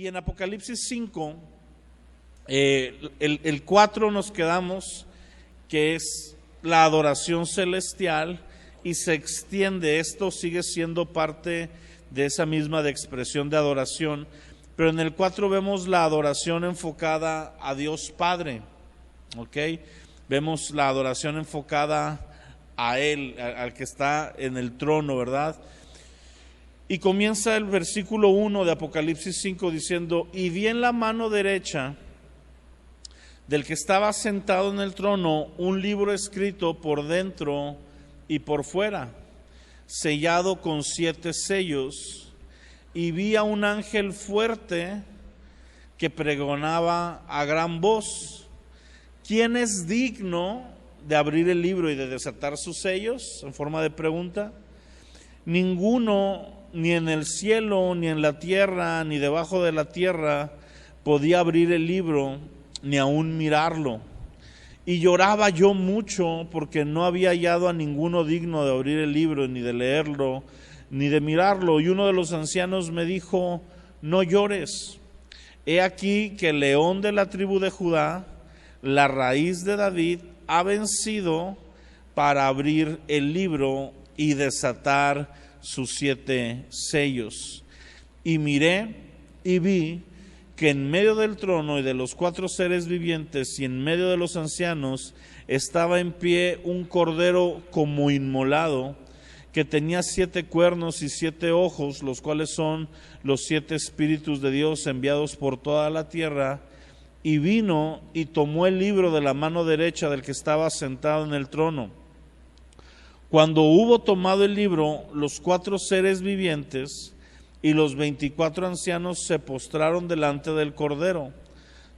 Y en Apocalipsis 5, el 4 nos quedamos, que es la adoración celestial, y se extiende, esto sigue siendo parte de esa misma de expresión de adoración, pero en el 4 vemos la adoración enfocada a Dios Padre, ¿ok? Vemos la adoración enfocada a Él, al que está en el trono, ¿verdad? Y comienza el versículo 1 de Apocalipsis 5 diciendo: y vi en la mano derecha del que estaba sentado en el trono un libro escrito por dentro y por fuera, sellado con 7 sellos, y vi a un ángel fuerte que pregonaba a gran voz: ¿quién es digno de abrir el libro y de desatar sus sellos? En forma de pregunta. Ninguno, ni en el cielo, ni en la tierra, ni debajo de la tierra, podía abrir el libro, ni aún mirarlo. Y lloraba yo mucho, porque no había hallado a ninguno digno de abrir el libro, ni de leerlo, ni de mirarlo. Y uno de los ancianos me dijo: no llores. He aquí que el león de la tribu de Judá, la raíz de David, ha vencido para abrir el libro y desatar sus 7 sellos. Y miré y vi que en medio del trono y de los 4 seres vivientes y en medio de los ancianos estaba en pie un cordero como inmolado, que tenía 7 cuernos y 7 ojos, los cuales son los 7 espíritus de Dios enviados por toda la tierra. Y vino y tomó el libro de la mano derecha del que estaba sentado en el trono. Cuando hubo tomado el libro, los 4 seres vivientes y los 24 ancianos se postraron delante del Cordero.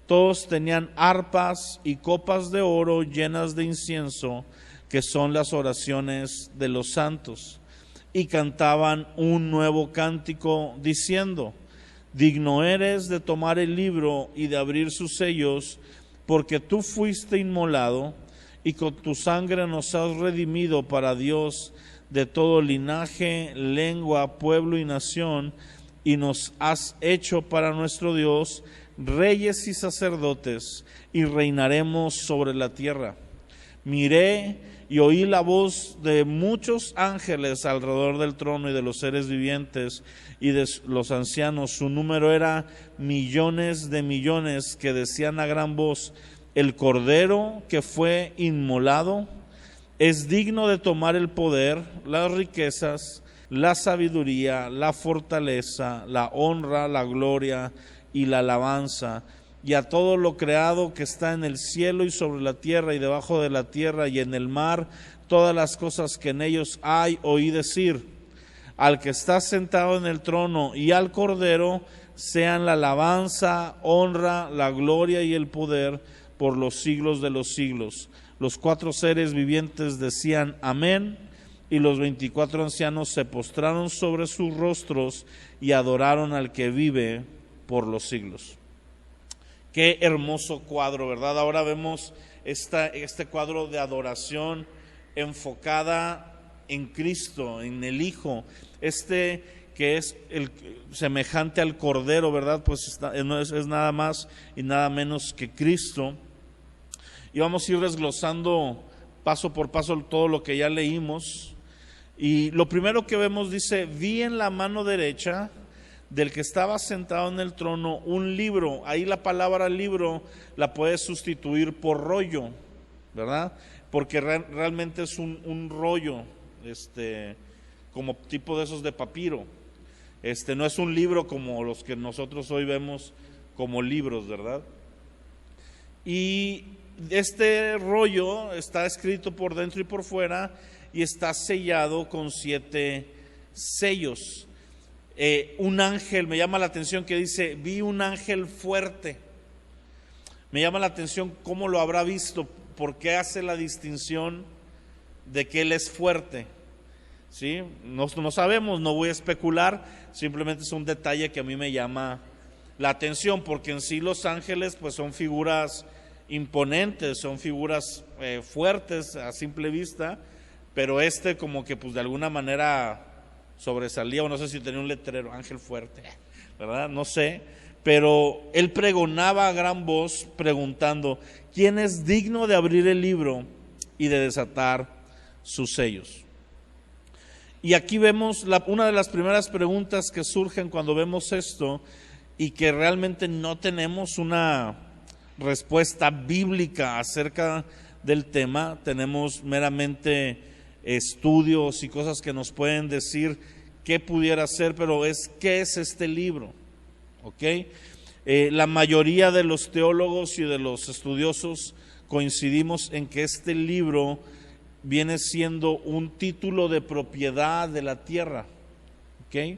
Todos tenían arpas y copas de oro llenas de incienso, que son las oraciones de los santos, y cantaban un nuevo cántico diciendo: digno eres de tomar el libro y de abrir sus sellos, porque tú fuiste inmolado y con tu sangre nos has redimido para Dios de todo linaje, lengua, pueblo y nación, y nos has hecho para nuestro Dios reyes y sacerdotes, y reinaremos sobre la tierra. Miré y oí la voz de muchos ángeles alrededor del trono y de los seres vivientes y de los ancianos. Su número era millones de millones, que decían a gran voz: el Cordero que fue inmolado es digno de tomar el poder, las riquezas, la sabiduría, la fortaleza, la honra, la gloria y la alabanza. Y a todo lo creado que está en el cielo y sobre la tierra y debajo de la tierra y en el mar, todas las cosas que en ellos hay, oí decir: al que está sentado en el trono y al Cordero sean la alabanza, honra, la gloria y el poder por los siglos de los siglos. Los 4 seres vivientes decían amén, y los 24 ancianos se postraron sobre sus rostros y adoraron al que vive por los siglos. Qué hermoso cuadro, ¿verdad? Ahora vemos este cuadro de adoración enfocada en Cristo, en el Hijo, que es el semejante al Cordero, ¿verdad? Pues es nada más y nada menos que Cristo. Y vamos a ir desglosando paso por paso todo lo que ya leímos. Y lo primero que vemos dice: vi en la mano derecha del que estaba sentado en el trono un libro. Ahí la palabra libro la puedes sustituir por rollo, ¿verdad? Porque realmente es un rollo, como tipo de esos de papiro. No es un libro como los que nosotros hoy vemos como libros, ¿verdad? Y este rollo está escrito por dentro y por fuera y está sellado con 7 sellos. Un ángel, me llama la atención que dice: vi un ángel fuerte. Me llama la atención cómo lo habrá visto, por qué hace la distinción de que él es fuerte. ¿Sí? No sabemos, no voy a especular, simplemente es un detalle que a mí me llama la atención, porque en sí los ángeles pues son figuras imponentes, son figuras fuertes a simple vista, pero como que pues de alguna manera sobresalía, o no sé si tenía un letrero, ángel fuerte, ¿verdad? No sé, pero él pregonaba a gran voz preguntando: ¿quién es digno de abrir el libro y de desatar sus sellos? Y aquí vemos una de las primeras preguntas que surgen cuando vemos esto, y que realmente no tenemos una respuesta bíblica acerca del tema. Tenemos meramente estudios y cosas que nos pueden decir qué pudiera ser, pero ¿qué es este libro? ¿Okay? La mayoría de los teólogos y de los estudiosos coincidimos en que este libro viene siendo un título de propiedad de la tierra. ¿Okay?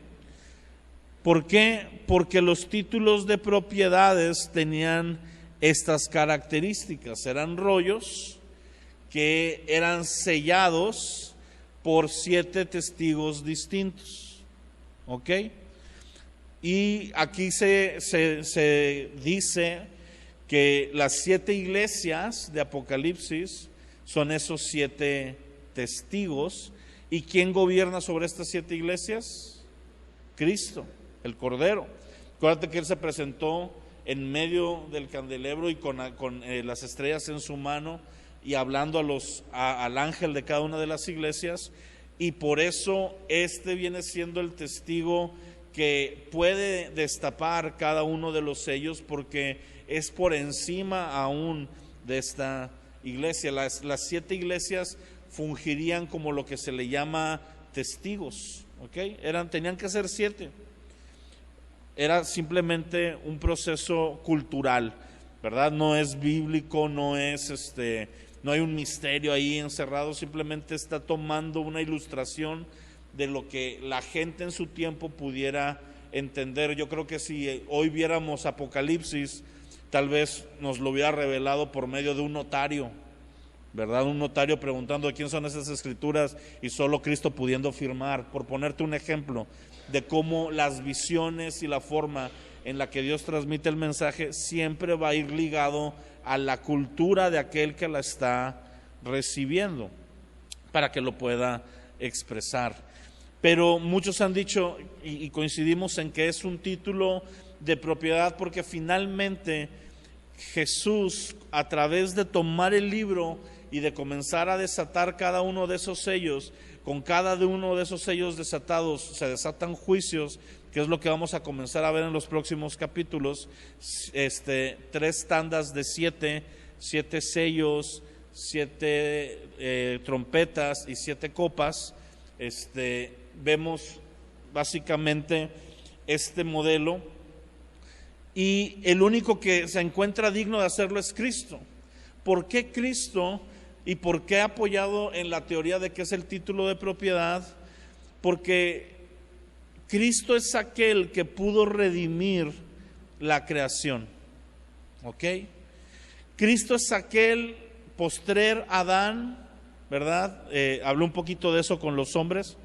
¿Por qué? Porque los títulos de propiedades tenían estas características. Eran rollos que eran sellados por 7 testigos distintos. ¿Ok? Y aquí se dice que las 7 iglesias de Apocalipsis son esos 7 testigos. ¿Y quién gobierna sobre estas 7 iglesias? Cristo, el Cordero. Acuérdate que Él se presentó en medio del candelabro y con las estrellas en su mano, y hablando al ángel de cada una de las iglesias, y por eso viene siendo el testigo que puede destapar cada uno de los sellos, porque es por encima aún de esta iglesia. Las 7 iglesias fungirían como lo que se le llama testigos, ¿okay? Tenían que ser 7. Era simplemente un proceso cultural, ¿verdad? No es bíblico, no hay un misterio ahí encerrado, simplemente está tomando una ilustración de lo que la gente en su tiempo pudiera entender. Yo creo que si hoy viéramos Apocalipsis, tal vez nos lo hubiera revelado por medio de un notario, ¿verdad? Un notario preguntando de quién son esas escrituras y solo Cristo pudiendo firmar, por ponerte un ejemplo de cómo las visiones y la forma en la que Dios transmite el mensaje siempre va a ir ligado a la cultura de aquel que la está recibiendo, para que lo pueda expresar. Pero muchos han dicho, y coincidimos en que es un título de propiedad, porque finalmente Jesús, a través de tomar el libro y de comenzar a desatar cada uno de esos sellos, con cada uno de esos sellos desatados se desatan juicios, que es lo que vamos a comenzar a ver en los próximos capítulos. 3 tandas de 7 sellos, 7 trompetas y 7 copas. Vemos básicamente este modelo, y el único que se encuentra digno de hacerlo es Cristo. ¿Por qué Cristo? ¿Y por qué apoyado en la teoría de que es el título de propiedad? Porque Cristo es aquel que pudo redimir la creación. ¿Ok? Cristo es aquel postrer Adán, ¿verdad? Habló un poquito de eso con los hombres,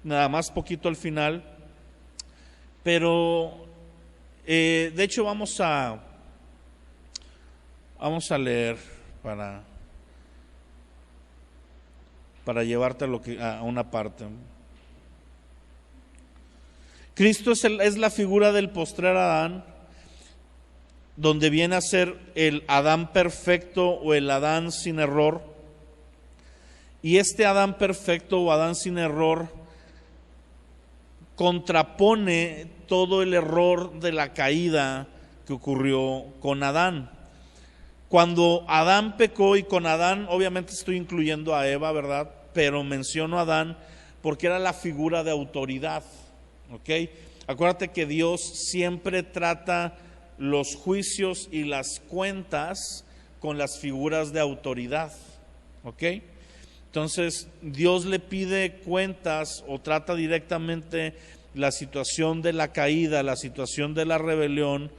nada más poquito al final. Pero, de hecho, vamos a leer para llevarte a una parte. Cristo es la figura del postrer Adán, donde viene a ser el Adán perfecto o el Adán sin error. Y este Adán perfecto o Adán sin error contrapone todo el error de la caída que ocurrió con Adán. Cuando Adán pecó, y con Adán obviamente estoy incluyendo a Eva, ¿verdad? Pero menciono a Adán porque era la figura de autoridad, ¿ok? Acuérdate que Dios siempre trata los juicios y las cuentas con las figuras de autoridad, ¿ok? Entonces Dios le pide cuentas o trata directamente la situación de la caída, la situación de la rebelión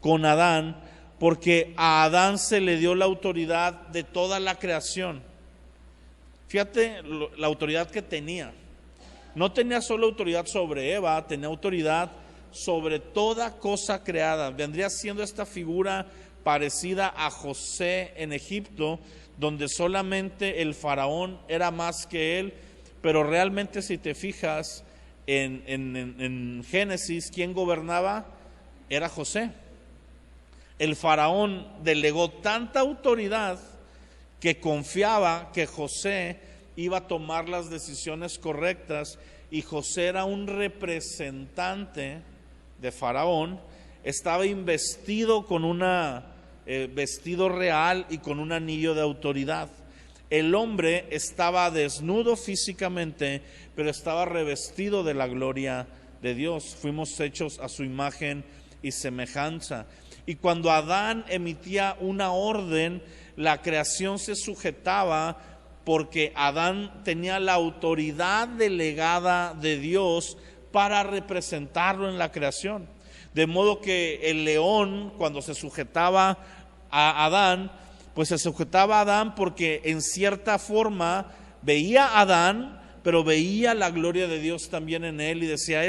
con Adán, porque a Adán se le dio la autoridad de toda la creación. Fíjate la autoridad que tenía. No tenía solo autoridad sobre Eva, tenía autoridad sobre toda cosa creada. Vendría siendo esta figura parecida a José en Egipto, donde solamente el faraón era más que él, pero realmente si te fijas en Génesis, ¿quién gobernaba? era José. El faraón delegó tanta autoridad que confiaba que José iba a tomar las decisiones correctas, y José era un representante de faraón, estaba investido con un vestido real y con un anillo de autoridad. El hombre estaba desnudo físicamente, pero estaba revestido de la gloria de Dios. Fuimos hechos a su imagen y semejanza. Y cuando Adán emitía una orden, la creación se sujetaba, porque Adán tenía la autoridad delegada de Dios para representarlo en la creación. De modo que el león, cuando se sujetaba a Adán, pues se sujetaba a Adán porque en cierta forma veía a Adán, pero veía la gloria de Dios también en él, y decía: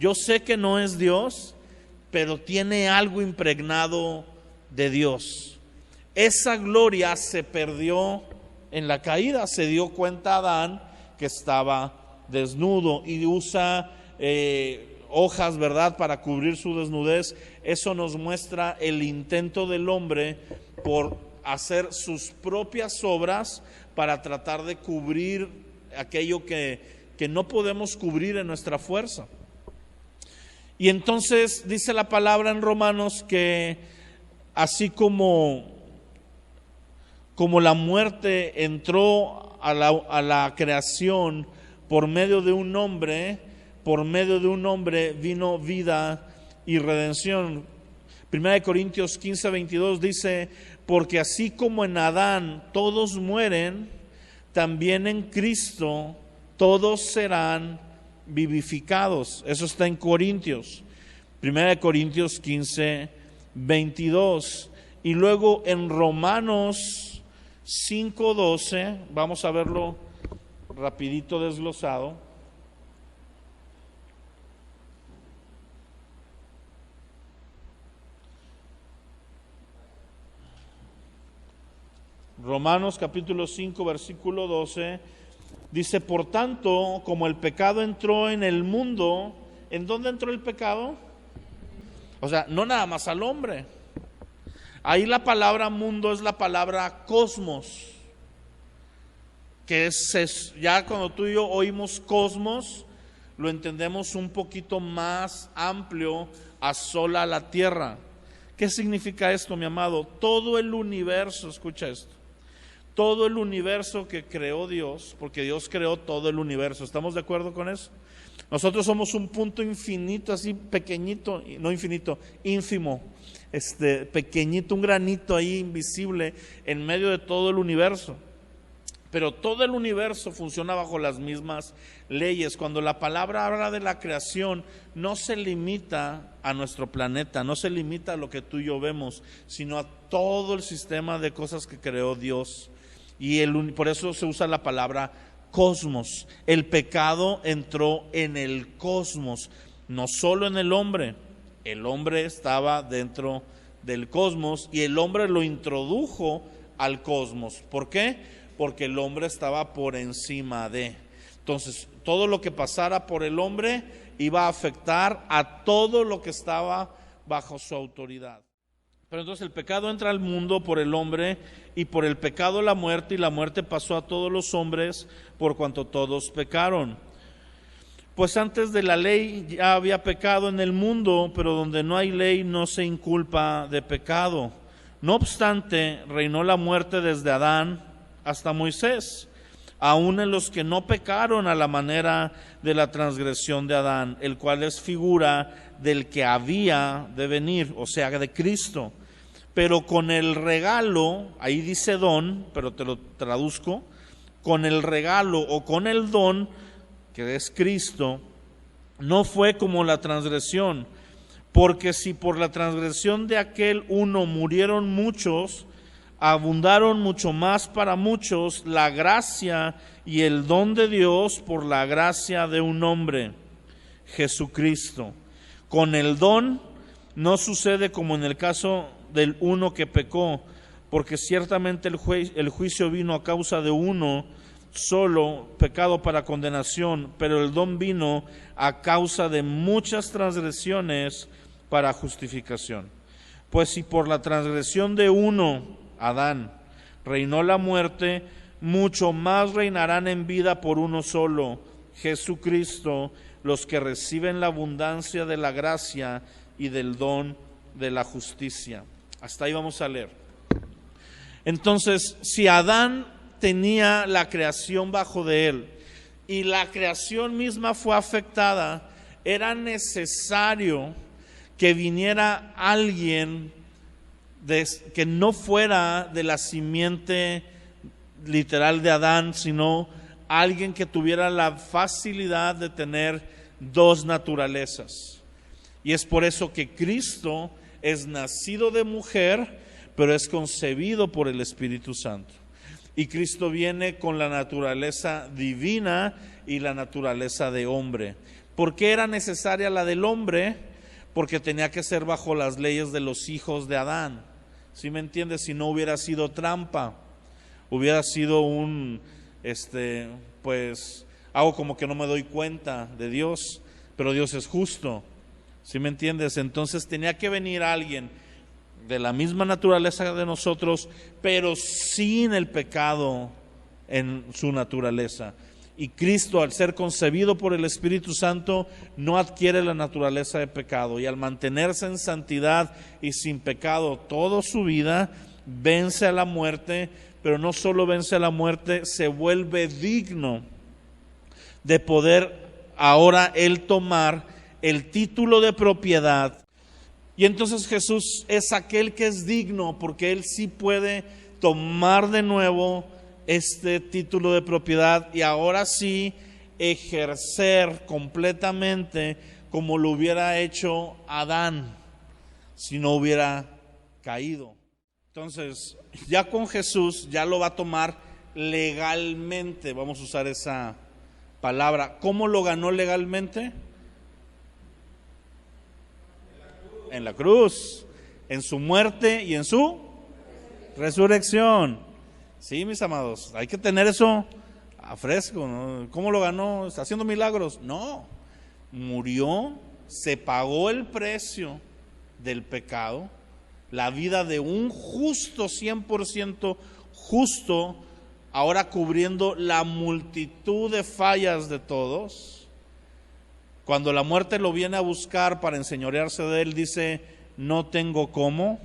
yo sé que no es Dios, pero tiene algo impregnado de Dios. Esa gloria se perdió en la caída. Se dio cuenta Adán que estaba desnudo y usa hojas, ¿verdad?, para cubrir su desnudez. Eso nos muestra el intento del hombre por hacer sus propias obras para tratar de cubrir aquello que no podemos cubrir en nuestra fuerza. Y entonces dice la palabra en Romanos que así como la muerte entró a la creación por medio de un hombre, vino vida y redención. 1 Corintios 15:22 dice: porque así como en Adán todos mueren, también en Cristo todos serán vivificados. Eso está en Corintios, 1 Corintios 15:22. Y luego en Romanos 5:12, vamos a verlo rapidito desglosado. Romanos capítulo 5, versículo 12, dice: por tanto, como el pecado entró en el mundo, ¿en dónde entró el pecado? O sea, no nada más al hombre. Ahí la palabra mundo es la palabra cosmos, que es ya cuando tú y yo oímos cosmos, lo entendemos un poquito más amplio a sola la tierra. ¿Qué significa esto, mi amado? Todo el universo, escucha esto, todo el universo que creó Dios, porque Dios creó todo el universo. ¿Estamos de acuerdo con eso? Nosotros somos un punto infinito, así pequeñito, no infinito, ínfimo, pequeñito, un granito ahí invisible en medio de todo el universo. Pero todo el universo funciona bajo las mismas leyes. Cuando la palabra habla de la creación, no se limita a nuestro planeta, no se limita a lo que tú y yo vemos, sino a todo el sistema de cosas que creó Dios. Y por eso se usa la palabra cosmos. El pecado entró en el cosmos, no solo en el hombre. El hombre estaba dentro del cosmos y el hombre lo introdujo al cosmos. ¿Por qué? Porque el hombre estaba por encima de. Entonces, todo lo que pasara por el hombre iba a afectar a todo lo que estaba bajo su autoridad. Pero entonces el pecado entra al mundo por el hombre, y por el pecado la muerte, y la muerte pasó a todos los hombres por cuanto todos pecaron. Pues antes de la ley ya había pecado en el mundo, pero donde no hay ley no se inculpa de pecado. No obstante, reinó la muerte desde Adán hasta Moisés, aun en los que no pecaron a la manera de la transgresión de Adán, el cual es figura del que había de venir, o sea, de Cristo. Pero con el regalo, ahí dice don, pero te lo traduzco, con el regalo o con el don, que es Cristo, no fue como la transgresión, porque si por la transgresión de aquel uno murieron muchos, abundaron mucho más para muchos la gracia y el don de Dios por la gracia de un hombre, Jesucristo. Con el don no sucede como en el caso del uno que pecó, porque ciertamente el juicio vino a causa de uno solo, pecado para condenación, pero el don vino a causa de muchas transgresiones para justificación. Pues si por la transgresión de uno, Adán, reinó la muerte, mucho más reinarán en vida por uno solo, Jesucristo, los que reciben la abundancia de la gracia y del don de la justicia. Hasta ahí vamos a leer. Entonces, si Adán tenía la creación bajo de él y la creación misma fue afectada, era necesario que viniera alguien que no fuera de la simiente literal de Adán, sino alguien que tuviera la facilidad de tener dos naturalezas. Y es por eso que Cristo es nacido de mujer, pero es concebido por el Espíritu Santo. Y Cristo viene con la naturaleza divina y la naturaleza de hombre. ¿Por qué era necesaria la del hombre? Porque tenía que ser bajo las leyes de los hijos de Adán. ¿Sí me entiendes? Si no hubiera sido trampa, hubiera sido pues hago como que no me doy cuenta de Dios, pero Dios es justo. ¿Sí me entiendes? Entonces tenía que venir alguien de la misma naturaleza de nosotros, pero sin el pecado en su naturaleza. Y Cristo, al ser concebido por el Espíritu Santo, no adquiere la naturaleza de pecado, y al mantenerse en santidad y sin pecado toda su vida, vence a la muerte, pero no solo vence a la muerte, se vuelve digno de poder ahora él tomar el título de propiedad. Y entonces Jesús es aquel que es digno, porque él sí puede tomar de nuevo este título de propiedad y ahora sí ejercer completamente como lo hubiera hecho Adán si no hubiera caído. Entonces, ya con Jesús ya lo va a tomar legalmente, vamos a usar esa palabra. ¿Cómo lo ganó legalmente? En la cruz, en su muerte y en su resurrección. Sí, mis amados, hay que tener eso a fresco, ¿no? ¿Cómo lo ganó? ¿Está haciendo milagros? No, murió, se pagó el precio del pecado, la vida de un justo, 100% justo, ahora cubriendo la multitud de fallas de todos. Cuando la muerte lo viene a buscar para enseñorearse de él, dice, no tengo cómo.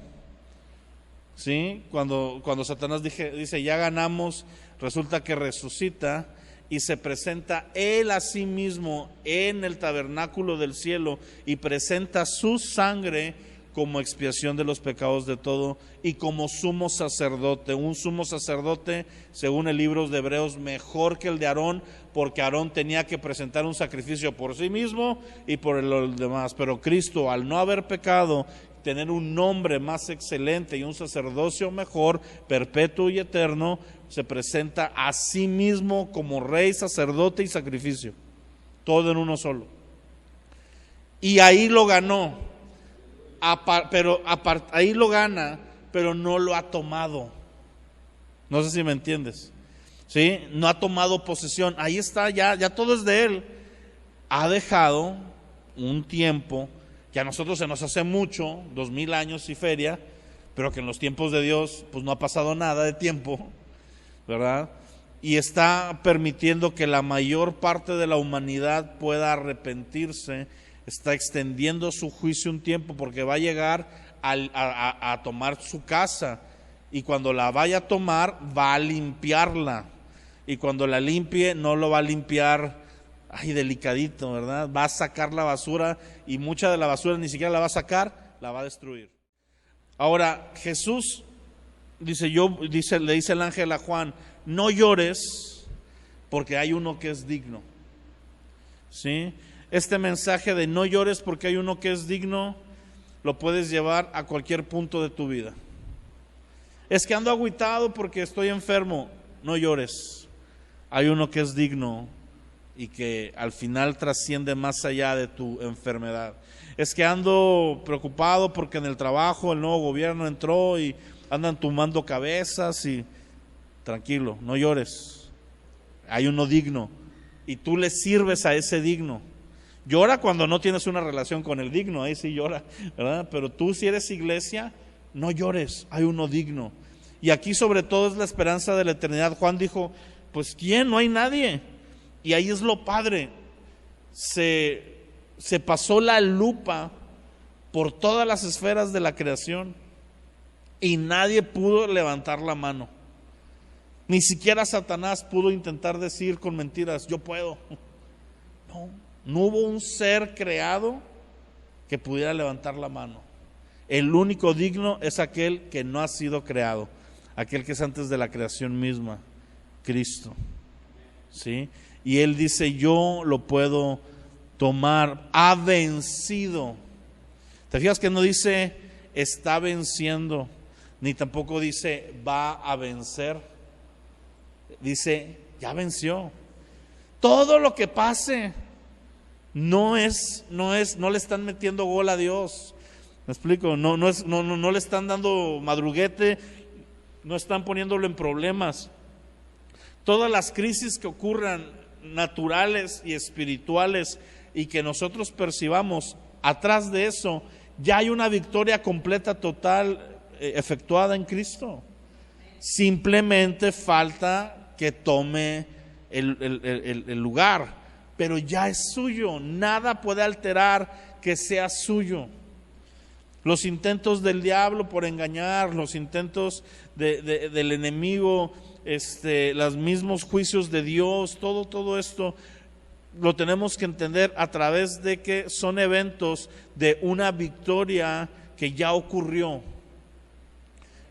¿Sí? Cuando Satanás dice, ya ganamos, resulta que resucita y se presenta él a sí mismo en el tabernáculo del cielo y presenta su sangre como expiación de los pecados de todo y como sumo sacerdote. Un sumo sacerdote, según el libro de Hebreos, mejor que el de Aarón, porque Aarón tenía que presentar un sacrificio por sí mismo y por los demás. Pero Cristo, al no haber pecado, tener un nombre más excelente y un sacerdocio mejor, perpetuo y eterno, se presenta a sí mismo como rey, sacerdote y sacrificio, todo en uno solo. Y ahí lo ganó, pero ahí lo gana, pero no lo ha tomado. No sé si me entiendes. ¿Sí? No ha tomado posesión. Ahí está, ya todo es de él. Ha dejado un tiempo que a nosotros se nos hace mucho, 2000 años y feria, pero que en los tiempos de Dios pues no ha pasado nada de tiempo, ¿verdad? Y está permitiendo que la mayor parte de la humanidad pueda arrepentirse, está extendiendo su juicio un tiempo porque va a llegar a tomar su casa, y cuando la vaya a tomar va a limpiarla, y cuando la limpie no lo va a limpiar delicadito, ¿verdad? Va a sacar la basura, y mucha de la basura ni siquiera la va a sacar, la va a destruir. Ahora Jesús le dice el ángel a Juan, no llores porque hay uno que es digno. ¿Sí? Este mensaje de no llores porque hay uno que es digno lo puedes llevar a cualquier punto de tu vida. Es que ando agüitado porque estoy enfermo. No llores, hay uno que es digno y que al final trasciende más allá de tu enfermedad. Es que ando preocupado porque en el trabajo el nuevo gobierno entró y andan tumbando cabezas, y tranquilo, no llores, hay uno digno y tú le sirves a ese digno. Llora cuando no tienes una relación con el digno, ahí sí llora, ¿verdad? Pero tú, si eres iglesia, no llores, hay uno digno. Y aquí sobre todo es la esperanza de la eternidad. Juan dijo, pues ¿quién? No hay nadie. Y ahí es lo padre, se pasó la lupa por todas las esferas de la creación y nadie pudo levantar la mano. Ni siquiera Satanás pudo intentar decir con mentiras, yo puedo. No hubo un ser creado que pudiera levantar la mano. El único digno es aquel que no ha sido creado, aquel que es antes de la creación misma, Cristo. ¿Sí? Y Él dice, yo lo puedo tomar, ha vencido. ¿Te fijas que no dice está venciendo, ni tampoco dice va a vencer? Dice, ya venció. Todo lo que pase no le están metiendo gol a Dios. ¿Me explico? No le están dando madruguete, no están poniéndolo en problemas. Todas las crisis que ocurran, naturales y espirituales, y que nosotros percibamos, atrás de eso ya hay una victoria completa, total, efectuada en Cristo. Simplemente falta que tome el lugar, pero ya es suyo. Nada puede alterar que sea suyo. Los intentos del diablo por engañar, los intentos del enemigo, los mismos juicios de Dios, todo esto lo tenemos que entender a través de que son eventos de una victoria que ya ocurrió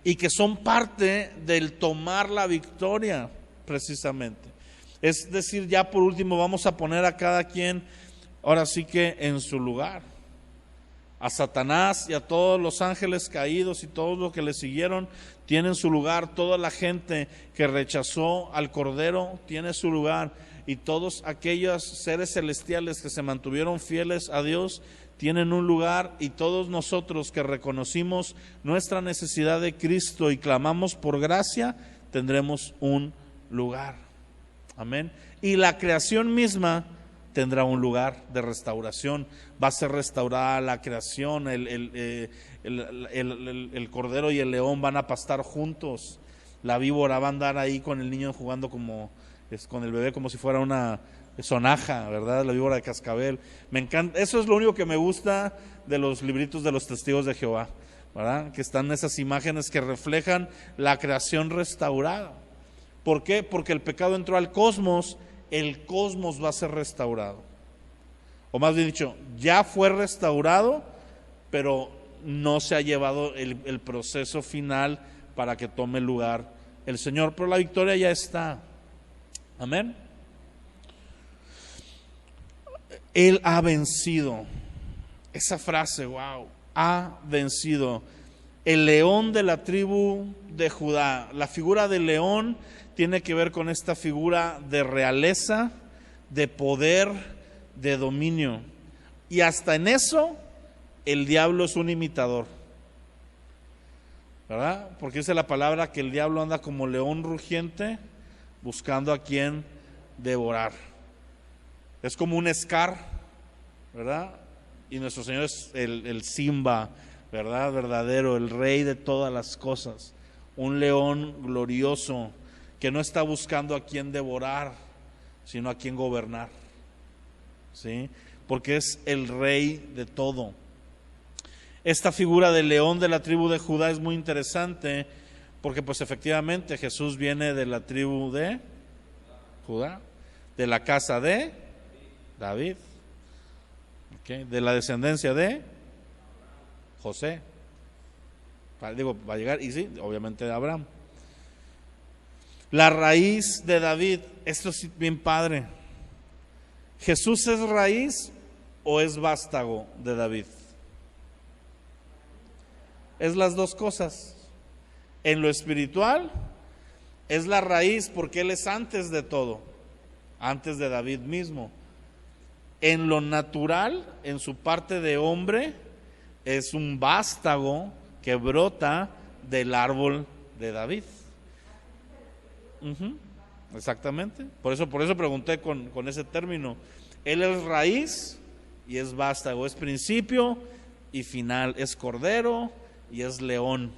y que son parte del tomar la victoria precisamente. Es decir, ya por último vamos a poner a cada quien ahora sí que en su lugar. A Satanás y a todos los ángeles caídos y todos los que le siguieron tienen su lugar. Toda la gente que rechazó al Cordero tiene su lugar. Y todos aquellos seres celestiales que se mantuvieron fieles a Dios tienen un lugar. Y todos nosotros que reconocimos nuestra necesidad de Cristo y clamamos por gracia, tendremos un lugar. Amén. Y la creación misma tendrá un lugar de restauración. Va a ser restaurada la creación. El cordero y el león van a pastar juntos. La víbora va a andar ahí con el niño jugando con el bebé como si fuera una sonaja, ¿verdad? La víbora de cascabel. Me encanta. Eso es lo único que me gusta de los libritos de los testigos de Jehová, ¿verdad? Que están esas imágenes que reflejan la creación restaurada. ¿Por qué? Porque el pecado entró al cosmos. El cosmos va a ser restaurado, o más bien dicho, ya fue restaurado, pero no se ha llevado el proceso final para que tome lugar el Señor, pero la victoria ya está. Amén. Él ha vencido. Esa frase, wow, ha vencido. El león de la tribu de Judá. La figura del león tiene que ver con esta figura de realeza, de poder, de dominio. Y hasta en eso, el diablo es un imitador, ¿verdad? Porque dice la palabra que el diablo anda como león rugiente, buscando a quien devorar. Es como un Scar, ¿verdad? Y nuestro Señor es el Simba, ¿verdad? Verdadero, el rey de todas las cosas. Un león glorioso, que no está buscando a quien devorar, sino a quien gobernar, ¿sí? Porque es el rey de todo. Esta figura del león de la tribu de Judá es muy interesante, porque pues efectivamente Jesús viene de la tribu de Judá, de la casa de David, ¿okay? De la descendencia de José. Va a llegar, y sí, obviamente de Abraham. La raíz de David, esto es bien padre. ¿Jesús es raíz o es vástago de David? Es las dos cosas. En lo espiritual es la raíz porque Él es antes de todo, antes de David mismo. En lo natural, en su parte de hombre, es un vástago que brota del árbol de David. Exactamente. Por eso pregunté con ese término. Él es raíz y es vástago, es principio y final, es cordero y es león.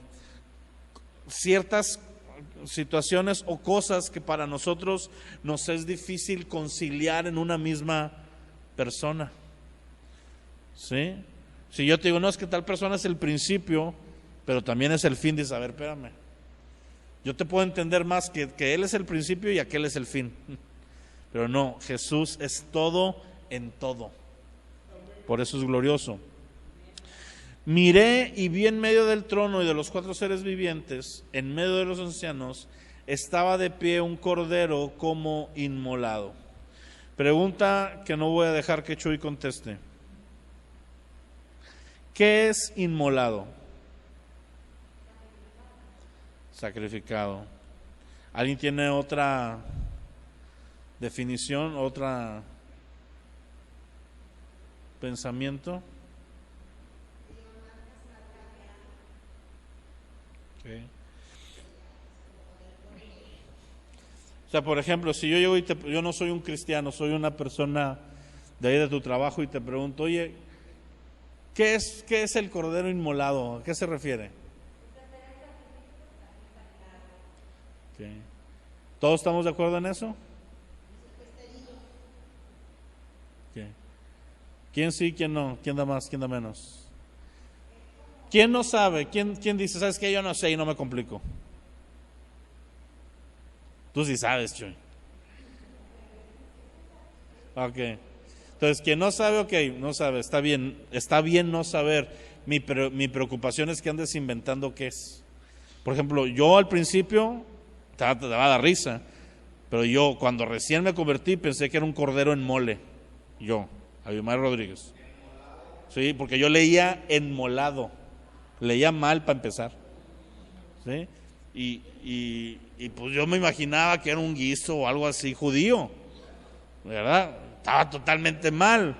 Ciertas situaciones o cosas que para nosotros nos es difícil conciliar en una misma persona. ¿Sí? Si yo te digo, no, es que tal persona es el principio, pero también es el fin, dices, a ver, espérame. Yo te puedo entender más que Él es el principio y aquel es el fin. Pero no, Jesús es todo en todo. Por eso es glorioso. Miré y vi en medio del trono y de los 4 seres vivientes, en medio de los ancianos, estaba de pie un cordero como inmolado. Pregunta que no voy a dejar que Chuy conteste. ¿Qué es inmolado? Sacrificado. ¿Alguien tiene otra definición, otra pensamiento? Okay. O sea, por ejemplo, si yo llego y yo no soy un cristiano, soy una persona de ahí de tu trabajo y te pregunto, oye, ¿qué es el cordero inmolado? ¿A qué se refiere? Okay. ¿Todos estamos de acuerdo en eso? Okay. ¿Quién sí, quién no? ¿Quién da más, quién da menos? ¿Quién no sabe? ¿Quién dice, sabes qué? Yo no sé y no me complico. Tú sí sabes, Chuy. Ok. Entonces, quien no sabe, ok, no sabe, está bien no saber. Mi preocupación es que andes inventando qué es. Por ejemplo, yo al principio, te va a dar risa, pero yo cuando recién me convertí pensé que era un cordero en mole. Yo, Abimael Rodríguez. Sí, porque yo leía enmolado. Leía mal para empezar. ¿Sí? Y pues yo me imaginaba que era un guiso o algo así judío, ¿verdad? Estaba totalmente mal.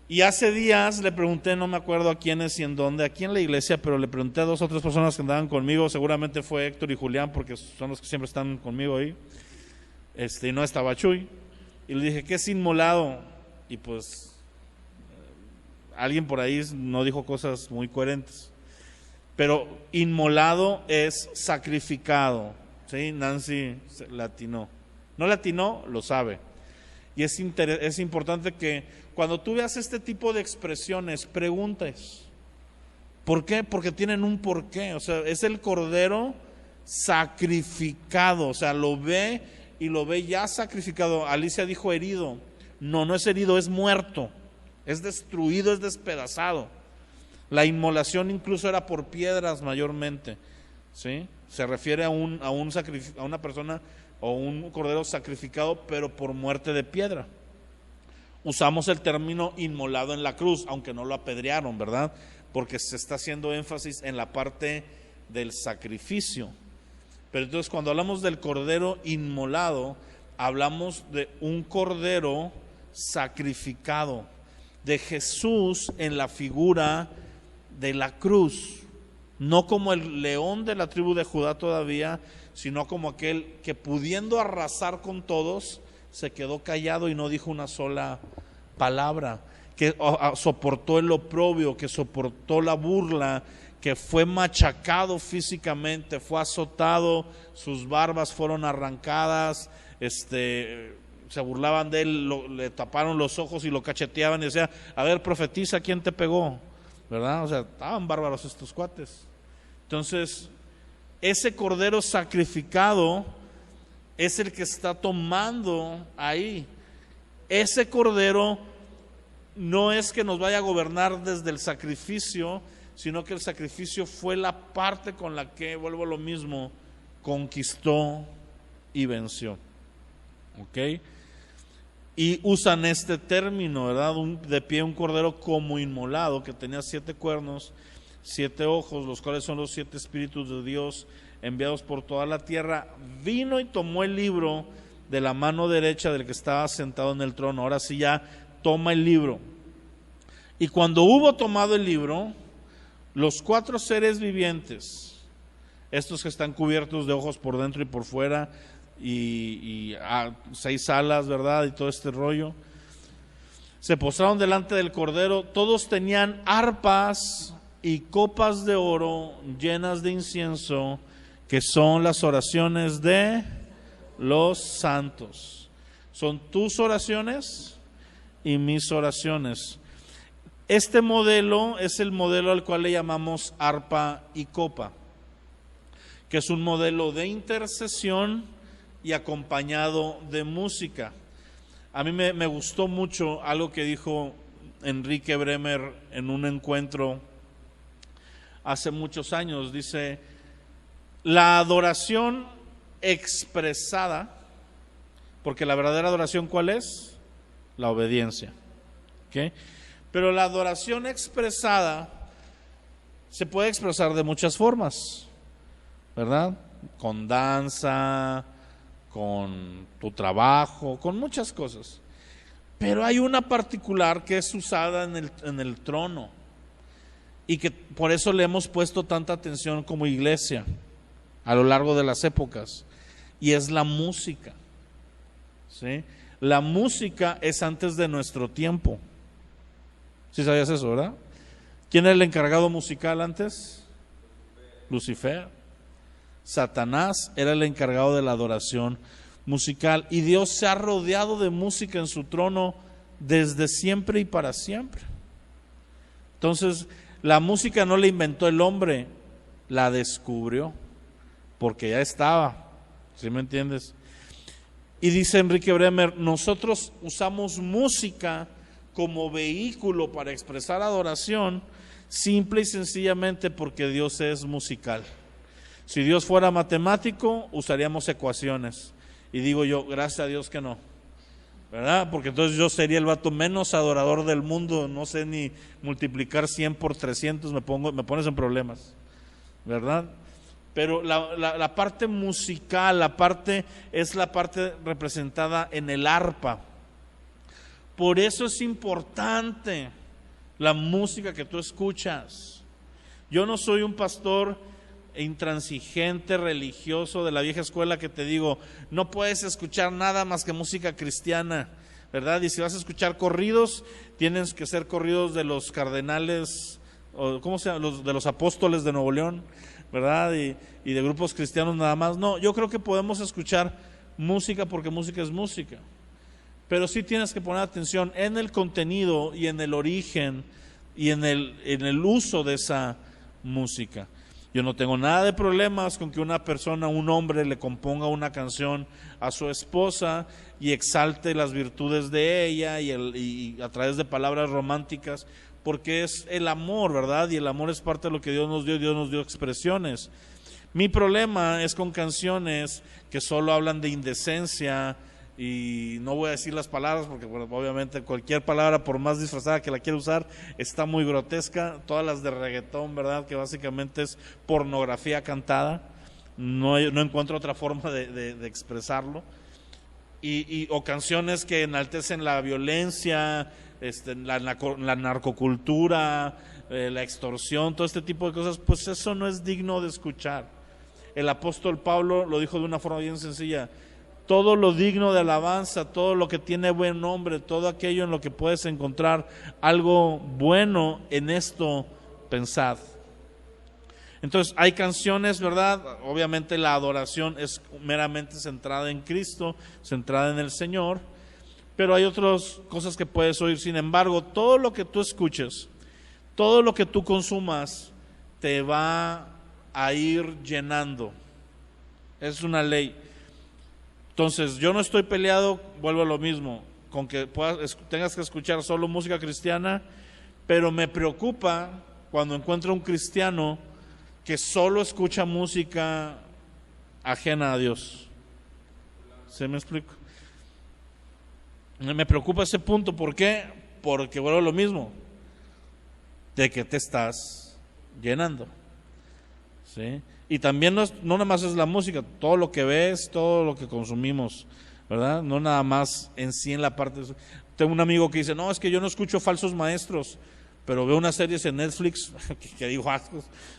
Y hace días le pregunté, no me acuerdo a quiénes y en dónde, aquí en la iglesia, pero le pregunté a 2 o 3 personas que andaban conmigo, seguramente fue Héctor y Julián, porque son los que siempre están conmigo ahí, y no estaba Chuy. Y le dije, ¿qué es inmolado? Y pues alguien por ahí no dijo cosas muy coherentes. Pero inmolado es sacrificado. ¿Sí? Nancy latinó. No latinó, lo sabe. Y es importante que cuando tú veas este tipo de expresiones, preguntes. ¿Por qué? Porque tienen un porqué. O sea, es el cordero sacrificado. O sea, lo ve y lo ve ya sacrificado. Alicia dijo herido. No es herido, es muerto. Es destruido, es despedazado. La inmolación incluso era por piedras mayormente, ¿sí? Se refiere a una persona o un cordero sacrificado, pero por muerte de piedra. Usamos el término inmolado en la cruz, aunque no lo apedrearon, ¿verdad? Porque se está haciendo énfasis en la parte del sacrificio. Pero entonces cuando hablamos del cordero inmolado, hablamos de un cordero sacrificado, de Jesús en la figura de la cruz, no como el león de la tribu de Judá todavía, sino como aquel que pudiendo arrasar con todos, se quedó callado y no dijo una sola palabra, que soportó el oprobio, que soportó la burla, que fue machacado físicamente, fue azotado, sus barbas fueron arrancadas, se burlaban de él, le taparon los ojos y lo cacheteaban y decía, a ver, profetiza, ¿quién te pegó? ¿Verdad? O sea, estaban bárbaros estos cuates. Entonces, ese cordero sacrificado es el que está tomando ahí. Ese cordero no es que nos vaya a gobernar desde el sacrificio, sino que el sacrificio fue la parte con la que, vuelvo a lo mismo, conquistó y venció. ¿Ok? Y usan este término, ¿verdad? De pie un cordero como inmolado, que tenía 7 cuernos, 7 ojos, los cuales son los 7 espíritus de Dios enviados por toda la tierra. Vino y tomó el libro de la mano derecha del que estaba sentado en el trono. Ahora sí ya toma el libro. Y cuando hubo tomado el libro, los 4 seres vivientes, estos que están cubiertos de ojos por dentro y por fuera, y 6 alas, ¿verdad? Y todo este rollo. se postraron delante del Cordero, todos tenían arpas y copas de oro llenas de incienso, que son las oraciones de los santos. Son tus oraciones y mis oraciones. Este modelo es el modelo al cual le llamamos arpa y copa, que es un modelo de intercesión y acompañado de música. A mí me gustó mucho algo que dijo Enrique Bremer en un encuentro hace muchos años. Dice: la adoración expresada, porque la verdadera adoración, ¿cuál es? La obediencia. ¿Okay? Pero la adoración expresada se puede expresar de muchas formas, ¿verdad? Con danza, con tu trabajo, con muchas cosas. Pero hay una particular que es usada en el trono, y que por eso le hemos puesto tanta atención como iglesia a lo largo de las épocas, y es la música. ¿Sí? La música es antes de nuestro tiempo. ¿Sí sabías eso, verdad? ¿Quién era el encargado musical antes? Lucifer. Satanás era el encargado de la adoración musical, y Dios se ha rodeado de música en su trono desde siempre y para siempre. Entonces, la música no la inventó el hombre, la descubrió, porque ya estaba. ¿Sí me entiendes? Y dice Enrique Bremer: nosotros usamos música como vehículo para expresar adoración, simple y sencillamente porque Dios es musical. Si Dios fuera matemático, usaríamos ecuaciones. Y digo yo, gracias a Dios que no, ¿verdad? Porque entonces yo sería el vato menos adorador del mundo. No sé ni multiplicar 100 por 300, me pones en problemas, ¿verdad? Pero la parte musical, es la parte representada en el arpa. Por eso es importante la música que tú escuchas. Yo no soy un pastor intransigente, religioso de la vieja escuela que te digo, no puedes escuchar nada más que música cristiana, ¿verdad? Y si vas a escuchar corridos, tienes que ser corridos de los cardenales, o ¿cómo se llama? De los apóstoles de Nuevo León, ¿verdad? Y de grupos cristianos nada más. No, yo creo que podemos escuchar música porque música es música. Pero sí tienes que poner atención en el contenido y en el origen y en el uso de esa música. Yo no tengo nada de problemas con que una persona, un hombre, le componga una canción a su esposa y exalte las virtudes de ella y a través de palabras románticas, porque es el amor, ¿verdad? Y el amor es parte de lo que Dios nos dio expresiones. Mi problema es con canciones que solo hablan de indecencia, y no voy a decir las palabras porque, bueno, obviamente cualquier palabra, por más disfrazada que la quiera usar, está muy grotesca. Todas las de reggaetón, ¿verdad? Que básicamente es pornografía cantada. No encuentro otra forma de expresarlo. O canciones que enaltecen la violencia, la narcocultura, la extorsión, todo este tipo de cosas. Pues eso no es digno de escuchar. El apóstol Pablo lo dijo de una forma bien sencilla: todo lo digno de alabanza, todo lo que tiene buen nombre, todo aquello en lo que puedes encontrar algo bueno, en esto pensad. Entonces hay canciones, ¿verdad? Obviamente la adoración es meramente centrada en Cristo, centrada en el Señor, pero hay otras cosas que puedes oír. Sin embargo, todo lo que tú escuches, todo lo que tú consumas, te va a ir llenando. Es una ley. Entonces, yo no estoy peleado, vuelvo a lo mismo, con que tengas que escuchar solo música cristiana, pero me preocupa cuando encuentro un cristiano que solo escucha música ajena a Dios. ¿Sí me explico? Me preocupa ese punto. ¿Por qué? Porque vuelvo a lo mismo, de que te estás llenando. ¿Sí? Y también no nada más es la música, todo lo que ves, todo lo que consumimos, ¿verdad? No nada más en sí en la parte. Tengo un amigo que dice, no, es que yo no escucho falsos maestros, pero veo unas series en Netflix que digo,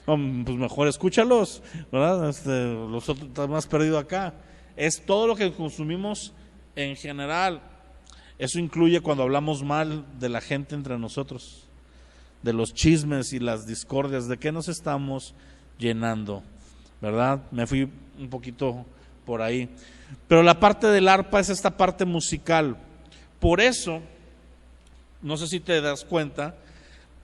no, pues mejor escúchalos, ¿verdad? Los otros están más perdidos acá. Es todo lo que consumimos en general. Eso incluye cuando hablamos mal de la gente entre nosotros, de los chismes y las discordias. ¿De qué nos estamos llenando? ¿Verdad? Me fui un poquito por ahí. Pero la parte del arpa es esta parte musical. Por eso, no sé si te das cuenta,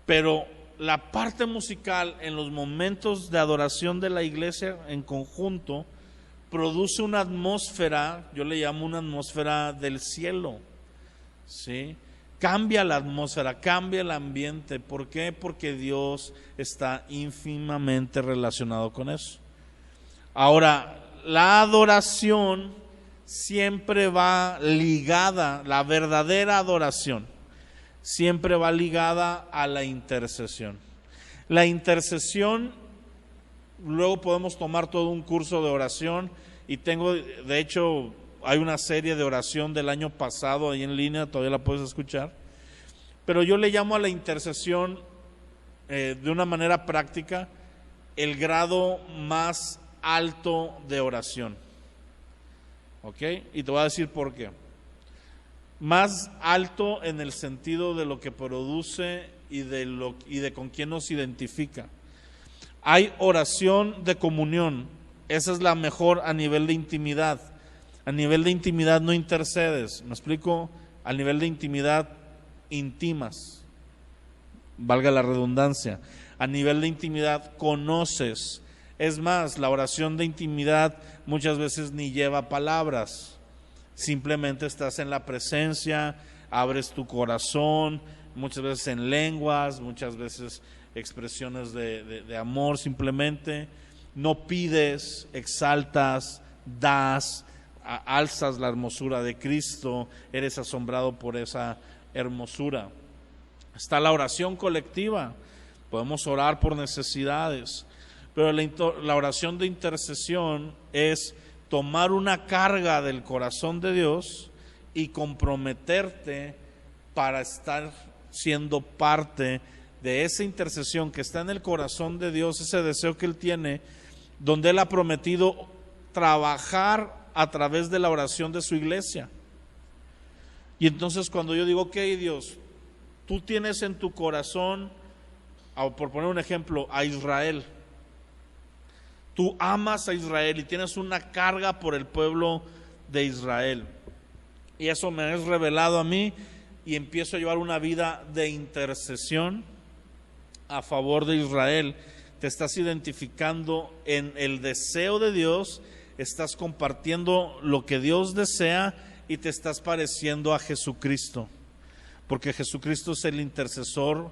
pero la parte musical en los momentos de adoración de la iglesia en conjunto produce una atmósfera, yo le llamo una atmósfera del cielo, ¿sí? Cambia la atmósfera, cambia el ambiente. ¿Por qué? Porque Dios está ínfimamente relacionado con eso. Ahora, la adoración siempre va ligada, la verdadera adoración siempre va ligada a la intercesión. La intercesión, luego podemos tomar todo un curso de oración, y tengo, de hecho, hay una serie de oración del año pasado ahí en línea, todavía la puedes escuchar, pero yo le llamo a la intercesión de una manera práctica el grado más alto de oración. ¿Ok? Y te voy a decir por qué. Más alto en el sentido de lo que produce y de con quién nos identifica. Hay oración de comunión, esa es la mejor a nivel de intimidad. A nivel de intimidad no intercedes, ¿me explico? A nivel de intimidad intimas, valga la redundancia. A nivel de intimidad conoces. Es más, la oración de intimidad muchas veces ni lleva palabras, simplemente estás en la presencia, abres tu corazón, muchas veces en lenguas, muchas veces expresiones de amor simplemente. No pides, exaltas, das, alzas la hermosura de Cristo, eres asombrado por esa hermosura. Está la oración colectiva, podemos orar por necesidades, pero la oración de intercesión es tomar una carga del corazón de Dios y comprometerte para estar siendo parte de esa intercesión que está en el corazón de Dios, ese deseo que Él tiene, donde Él ha prometido trabajar a través de la oración de su iglesia. Y entonces cuando yo digo, ok, Dios, tú tienes en tu corazón, por poner un ejemplo, a Israel. Tú amas a Israel y tienes una carga por el pueblo de Israel. Y eso me es revelado a mí y empiezo a llevar una vida de intercesión a favor de Israel. Te estás identificando en el deseo de Dios, estás compartiendo lo que Dios desea y te estás pareciendo a Jesucristo. Porque Jesucristo es el intercesor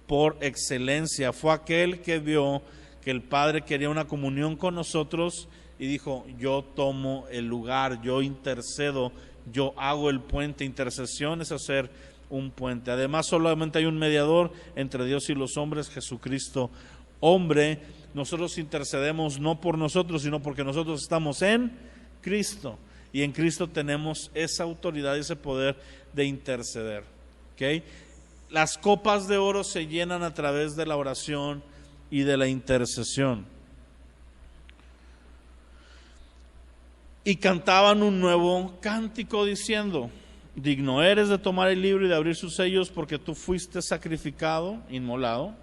por excelencia. Fue aquel que vio que el Padre quería una comunión con nosotros y dijo, yo tomo el lugar, yo intercedo, yo hago el puente. Intercesión es hacer un puente. Además, solamente hay un mediador entre Dios y los hombres, Jesucristo, hombre. Nosotros intercedemos no por nosotros, sino porque nosotros estamos en Cristo. Y en Cristo tenemos esa autoridad y ese poder de interceder. ¿Okay? Las copas de oro se llenan a través de la oración y de la intercesión. Y cantaban un nuevo cántico diciendo, digno eres de tomar el libro y de abrir sus sellos, porque tú fuiste sacrificado, inmolado,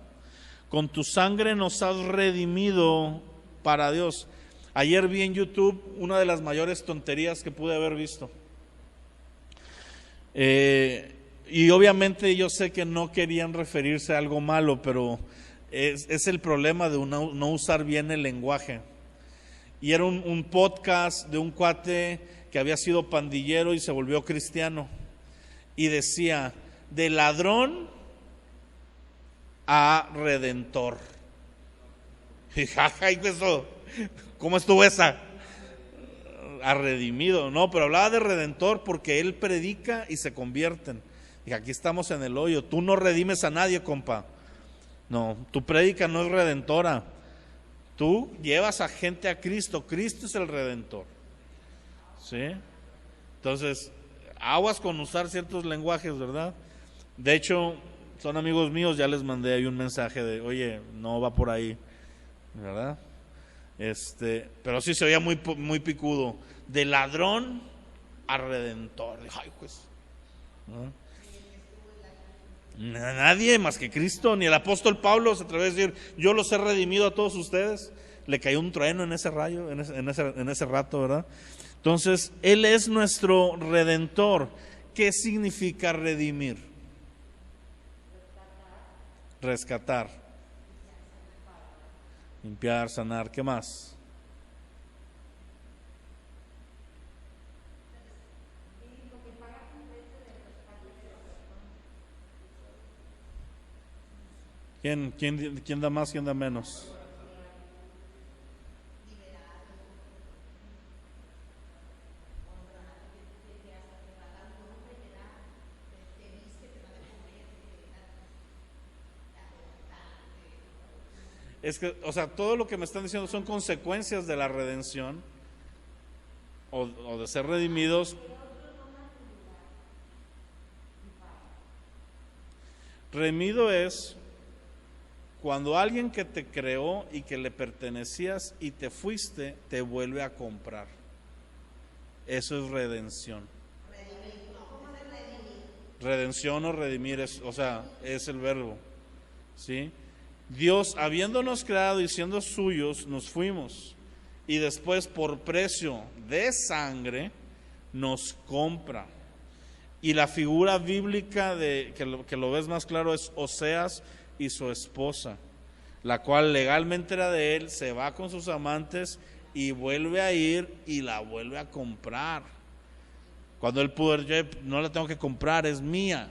con tu sangre nos has redimido para Dios. Ayer vi en YouTube una de las mayores tonterías que pude haber visto. Y obviamente yo sé que no querían referirse a algo malo, pero es el problema de no usar bien el lenguaje. Y era un podcast de un cuate que había sido pandillero y se volvió cristiano. Y decía, de ladrón a redentor. Y jaja, eso, ¿cómo estuvo esa? A redimido, no, pero hablaba de redentor porque él predica y se convierten. Y aquí estamos en el hoyo. Tú no redimes a nadie, compa. No, tu prédica no es redentora. Tú llevas a gente a Cristo. Cristo es el redentor. ¿Sí? Entonces, aguas con usar ciertos lenguajes, ¿verdad? De hecho, son amigos míos, ya les mandé ahí un mensaje de, oye, no va por ahí, ¿verdad? Pero sí se oía muy picudo. De ladrón a redentor. Ay, pues. ¿no? Nadie más que Cristo, ni el apóstol Pablo se atreve a decir, yo los he redimido a todos ustedes. Le cayó un trueno en ese rayo, en ese rato, ¿verdad? Entonces, Él es nuestro Redentor. ¿Qué significa redimir? Rescatar, limpiar, sanar. ¿Qué más? ¿Quién da más, quién da menos? Es que, o sea, todo lo que me están diciendo son consecuencias de la redención o de ser redimidos. Redimido es cuando alguien que te creó y que le pertenecías y te fuiste, te vuelve a comprar. Eso es redención. Redención o redimir es, o sea, es el verbo, ¿sí? Dios, habiéndonos creado y siendo suyos, nos fuimos y después por precio de sangre nos compra. Y la figura bíblica que lo ves más claro es Oseas y su esposa, la cual legalmente era de él, se va con sus amantes y vuelve a ir y la vuelve a comprar. Cuando él pudo, yo no la tengo que comprar, es mía.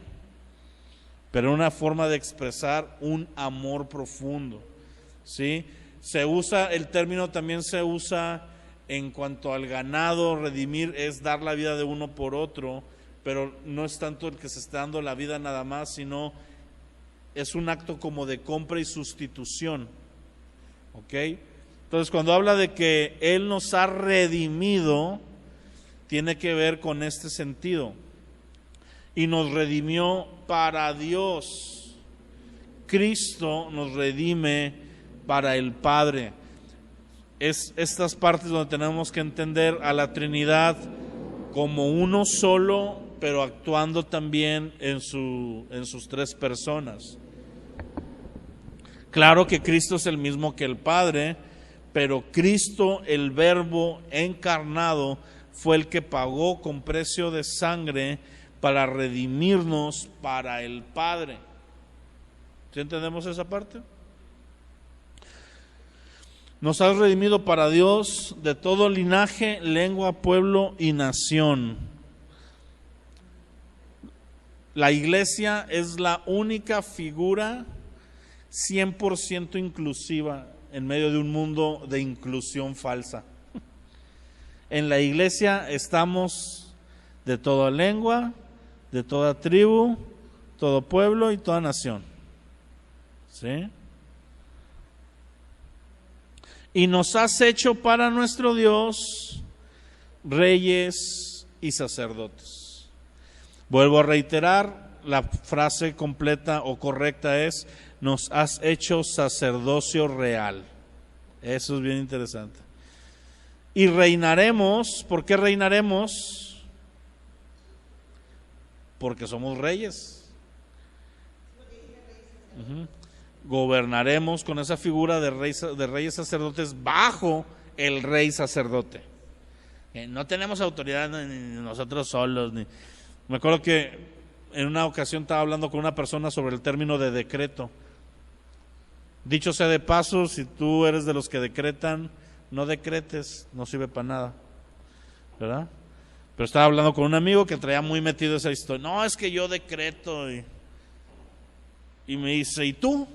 Pero una forma de expresar un amor profundo, ¿sí? Se usa, el término también se usa en cuanto al ganado. Redimir es dar la vida de uno por otro, pero no es tanto el que se está dando la vida nada más, sino es un acto como de compra y sustitución, ¿ok? Entonces, cuando habla de que Él nos ha redimido, tiene que ver con este sentido. Y nos redimió para Dios. Cristo nos redime para el Padre. Es estas partes donde tenemos que entender a la Trinidad como uno solo, pero actuando también en sus tres personas. Claro que Cristo es el mismo que el Padre, pero Cristo, el Verbo encarnado, fue el que pagó con precio de sangre para redimirnos para el Padre. ¿Sí entendemos esa parte? Nos has redimido para Dios de todo linaje, lengua, pueblo y nación. La iglesia es la única figura 100% inclusiva en medio de un mundo de inclusión falsa. En la iglesia estamos de toda lengua, de toda tribu, todo pueblo y toda nación. ¿Sí? Y nos has hecho para nuestro Dios reyes y sacerdotes. Vuelvo a reiterar, la frase completa o correcta es: nos has hecho sacerdocio real. Eso es bien interesante. Y reinaremos. ¿Por qué reinaremos? Porque somos reyes. Gobernaremos con esa figura de reyes sacerdotes bajo el rey sacerdote. No tenemos autoridad ni nosotros solos. Me acuerdo que en una ocasión estaba hablando con una persona sobre el término de decreto. Dicho sea de paso, si tú eres de los que decretan, no decretes, no sirve para nada, ¿verdad? Pero estaba hablando con un amigo que traía muy metido esa historia. No, es que yo decreto. Y me dice, ¿y tú?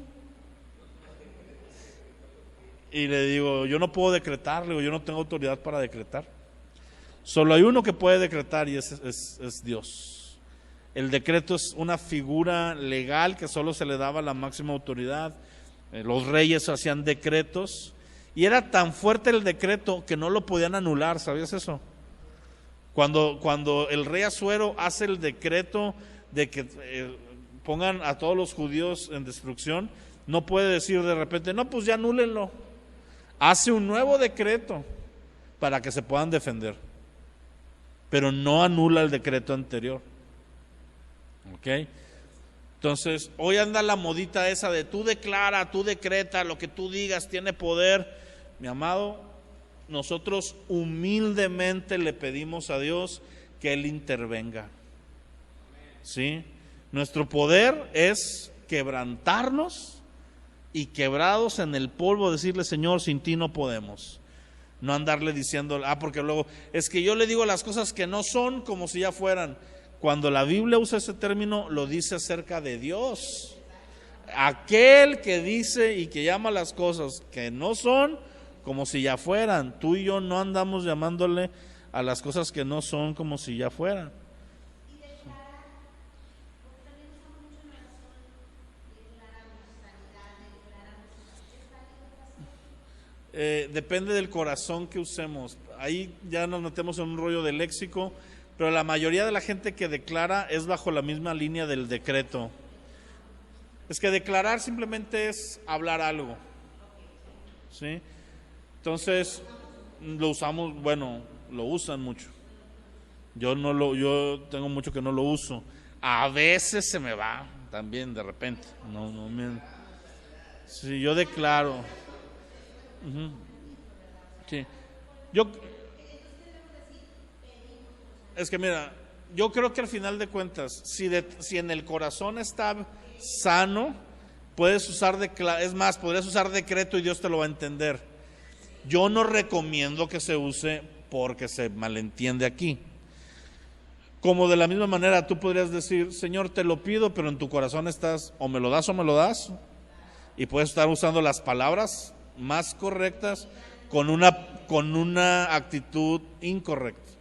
Y le digo, yo no puedo decretar, le digo, yo no tengo autoridad para decretar. Solo hay uno que puede decretar y es Dios. El decreto es una figura legal que solo se le daba la máxima autoridad. Los reyes hacían decretos y era tan fuerte el decreto que no lo podían anular, ¿sabías eso? Cuando el rey Asuero hace el decreto de que pongan a todos los judíos en destrucción, no puede decir de repente, no, pues ya anúlenlo. Hace un nuevo decreto para que se puedan defender, pero no anula el decreto anterior. ¿Ok? Entonces, hoy anda la modita esa de tú declara, tú decreta, lo que tú digas tiene poder. Mi amado, nosotros humildemente le pedimos a Dios que Él intervenga. ¿Sí? Nuestro poder es quebrantarnos y quebrados en el polvo decirle, Señor, sin ti no podemos. No andarle diciendo, porque luego es que yo le digo las cosas que no son como si ya fueran. Cuando la Biblia usa ese término, lo dice acerca de Dios. Aquel que dice y que llama las cosas que no son como si ya fueran. Tú y yo no andamos llamándole a las cosas que no son como si ya fueran. Depende del corazón que usemos. Ahí ya nos metemos en un rollo de léxico, pero la mayoría de la gente que declara es bajo la misma línea del decreto. Es que declarar simplemente es hablar algo, ¿sí? Entonces lo usamos, bueno, lo usan mucho. Yo tengo mucho que no lo uso. A veces se me va también de repente. Sí, yo declaro. Uh-huh. Sí. Es que mira, yo creo que al final de cuentas, si en el corazón está sano, puedes usar podrías usar decreto y Dios te lo va a entender. Yo no recomiendo que se use porque se malentiende aquí. Como de la misma manera tú podrías decir, Señor, te lo pido, pero en tu corazón estás, o me lo das, y puedes estar usando las palabras más correctas con una actitud incorrecta.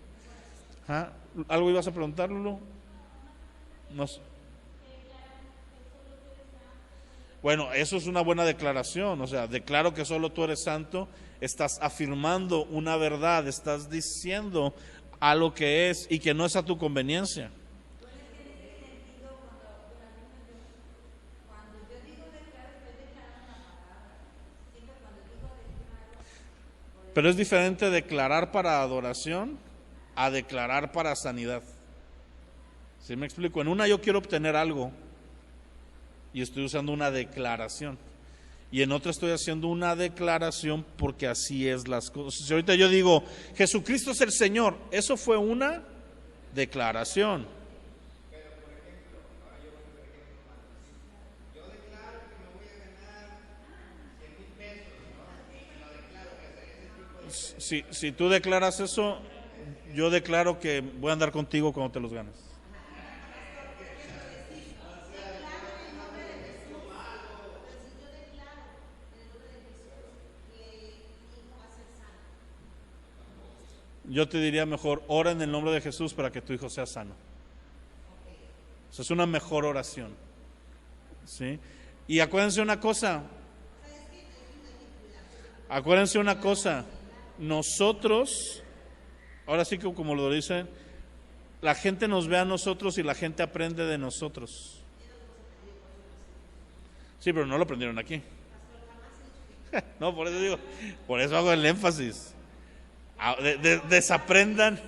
¿Ah? ¿Algo ibas a preguntar, Lulu? No sé. Bueno, eso es una buena declaración, o sea, declaro que solo tú eres santo, estás afirmando una verdad, estás diciendo algo que es y que no es a tu conveniencia. Pero es diferente declarar para adoración a declarar para sanidad. ¿Sí me explico? En una yo quiero obtener algo y estoy usando una declaración. Y en otra estoy haciendo una declaración porque así es las cosas. Si ahorita yo digo, Jesucristo es el Señor, eso fue una declaración. Si tú declaras eso, yo declaro que voy a andar contigo cuando te los ganes. Yo te diría mejor, ora en el nombre de Jesús para que tu hijo sea sano. Eso es una mejor oración. ¿Sí? Y acuérdense una cosa, nosotros, ahora sí que como lo dicen, la gente nos ve a nosotros y la gente aprende de nosotros. Sí, pero no lo aprendieron aquí. No, por eso digo, por eso hago el énfasis. Desaprendan.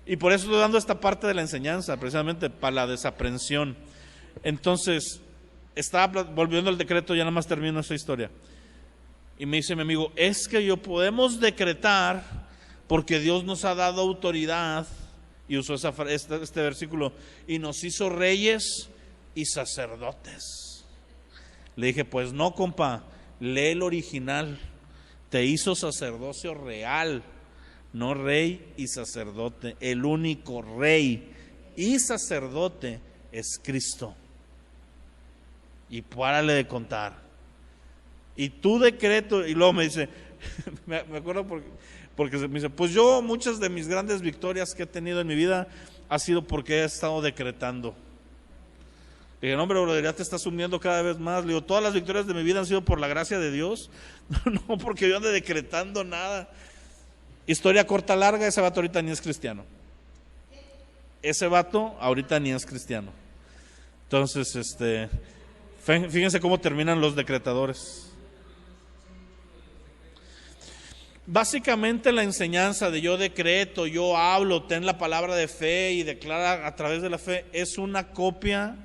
Y por eso estoy dando esta parte de la enseñanza, precisamente para la desaprensión. Entonces, estaba volviendo al decreto, ya nada más termino esta historia. Y me dice mi amigo, es que podemos decretar porque Dios nos ha dado autoridad, y usó este versículo, y nos hizo reyes y sacerdotes. Le dije, pues no, compa, lee el original. Te hizo sacerdocio real, no rey y sacerdote. El único rey y sacerdote es Cristo. Y párale de contar. Y tu decreto, y luego me dice, me acuerdo porque me dice, pues yo muchas de mis grandes victorias que he tenido en mi vida ha sido porque he estado decretando. Le dije, no, hombre, brother, ya te estás hundiendo cada vez más. Le digo, todas las victorias de mi vida han sido por la gracia de Dios, no porque yo ande decretando nada. Historia corta, larga, ese vato ahorita ni es cristiano. Entonces, fíjense cómo terminan los decretadores. Básicamente la enseñanza de yo decreto, yo hablo, ten la palabra de fe y declara a través de la fe, es una copia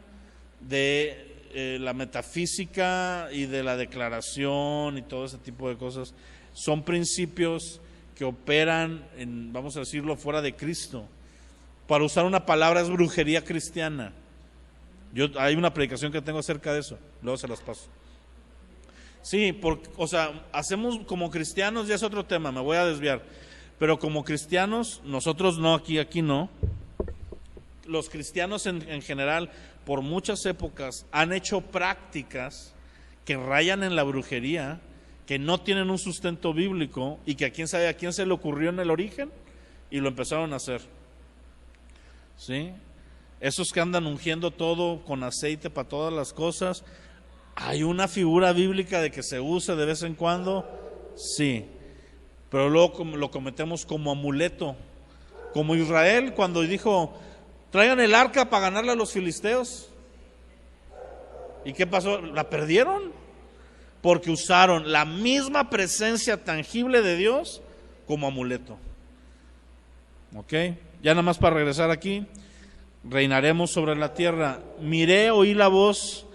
de la metafísica y de la declaración y todo ese tipo de cosas. Son principios que operan, vamos a decirlo, fuera de Cristo. Para usar una palabra es brujería cristiana. Hay una predicación que tengo acerca de eso, luego se las paso. Sí, hacemos como cristianos, ya es otro tema, me voy a desviar, pero como cristianos, nosotros no, aquí no. Los cristianos en general, por muchas épocas, han hecho prácticas que rayan en la brujería, que no tienen un sustento bíblico y que a quién sabe a quién se le ocurrió en el origen y lo empezaron a hacer. ¿Sí? Esos que andan ungiendo todo con aceite para todas las cosas, ¿hay una figura bíblica de que se use de vez en cuando? Sí, pero luego lo cometemos como amuleto, como Israel cuando dijo, traigan el arca para ganarle a los filisteos. ¿Y qué pasó? ¿La perdieron? Porque usaron la misma presencia tangible de Dios como amuleto. ¿Ok? Ya nada más para regresar aquí, reinaremos sobre la tierra. Miré, oí la voz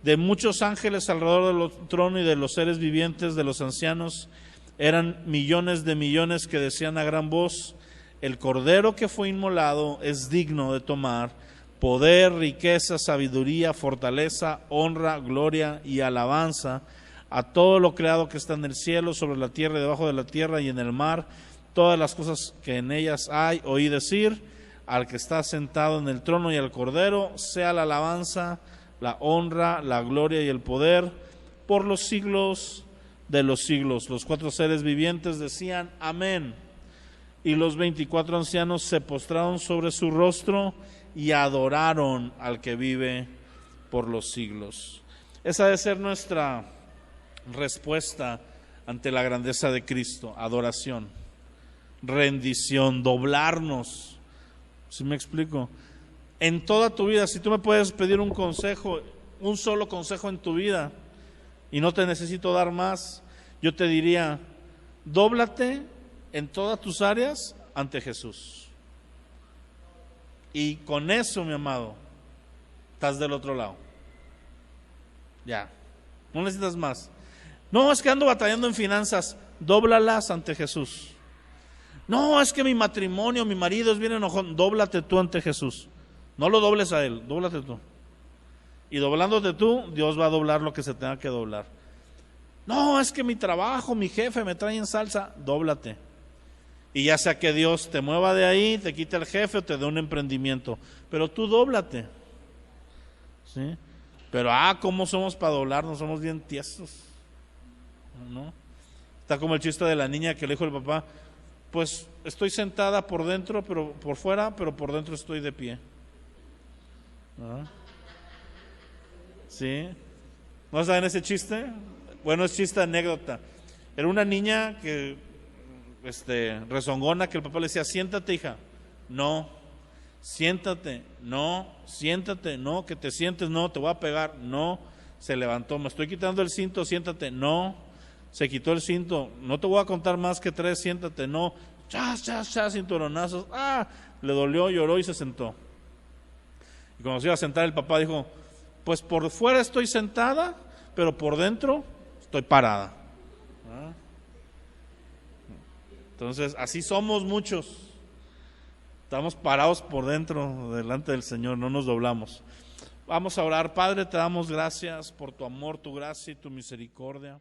de muchos ángeles alrededor del trono y de los seres vivientes, de los ancianos. Eran millones de millones que decían a gran voz, el cordero que fue inmolado es digno de tomar poder, riqueza, sabiduría, fortaleza, honra, gloria y alabanza a todo lo creado que está en el cielo, sobre la tierra y debajo de la tierra y en el mar, todas las cosas que en ellas hay. Oí decir, al que está sentado en el trono y al cordero, sea la alabanza, la honra, la gloria y el poder por los siglos de los siglos. Los 4 seres vivientes decían amén, y los 24 ancianos se postraron sobre su rostro y adoraron al que vive por los siglos. Esa debe ser nuestra respuesta ante la grandeza de Cristo: adoración, rendición, doblarnos. ¿Sí me explico? En toda tu vida, si tú me puedes pedir un consejo, un solo consejo en tu vida, y no te necesito dar más, yo te diría, dóblate en todas tus áreas ante Jesús. Y con eso, mi amado, estás del otro lado. Ya, no necesitas más. No, es que ando batallando en finanzas, dóblalas ante Jesús. No, es que mi matrimonio, mi marido es bien enojón, dóblate tú ante Jesús. No lo dobles a él, dóblate tú. Y doblándote tú, Dios va a doblar lo que se tenga que doblar. No, es que mi trabajo, mi jefe me trae en salsa, dóblate. Y ya sea que Dios te mueva de ahí, te quite el jefe o te dé un emprendimiento, pero tú dóblate. ¿Sí? Pero ¿cómo somos para doblarnos? Somos bien tiesos, ¿no? Está como el chiste de la niña que le dijo el papá, pues estoy sentada por dentro, pero por fuera, pero por dentro estoy de pie. ¿Ah? ¿Sí? ¿No saben ese chiste? Bueno, es chiste, anécdota. Era una niña que rezongona, que el papá le decía, siéntate, hija. No. Siéntate. No. Siéntate. No. Que te sientes. No. Te voy a pegar. No. Se levantó. Me estoy quitando el cinto. Siéntate. No. Se quitó el cinto. No te voy a contar más que 3. Siéntate. No. Chas, chas, chas, cinturonazos. Le dolió, lloró y se sentó. Y cuando se iba a sentar, el papá dijo, pues por fuera estoy sentada, pero por dentro estoy parada. Entonces, así somos muchos. Estamos parados por dentro, delante del Señor, no nos doblamos. Vamos a orar. Padre, te damos gracias por tu amor, tu gracia y tu misericordia.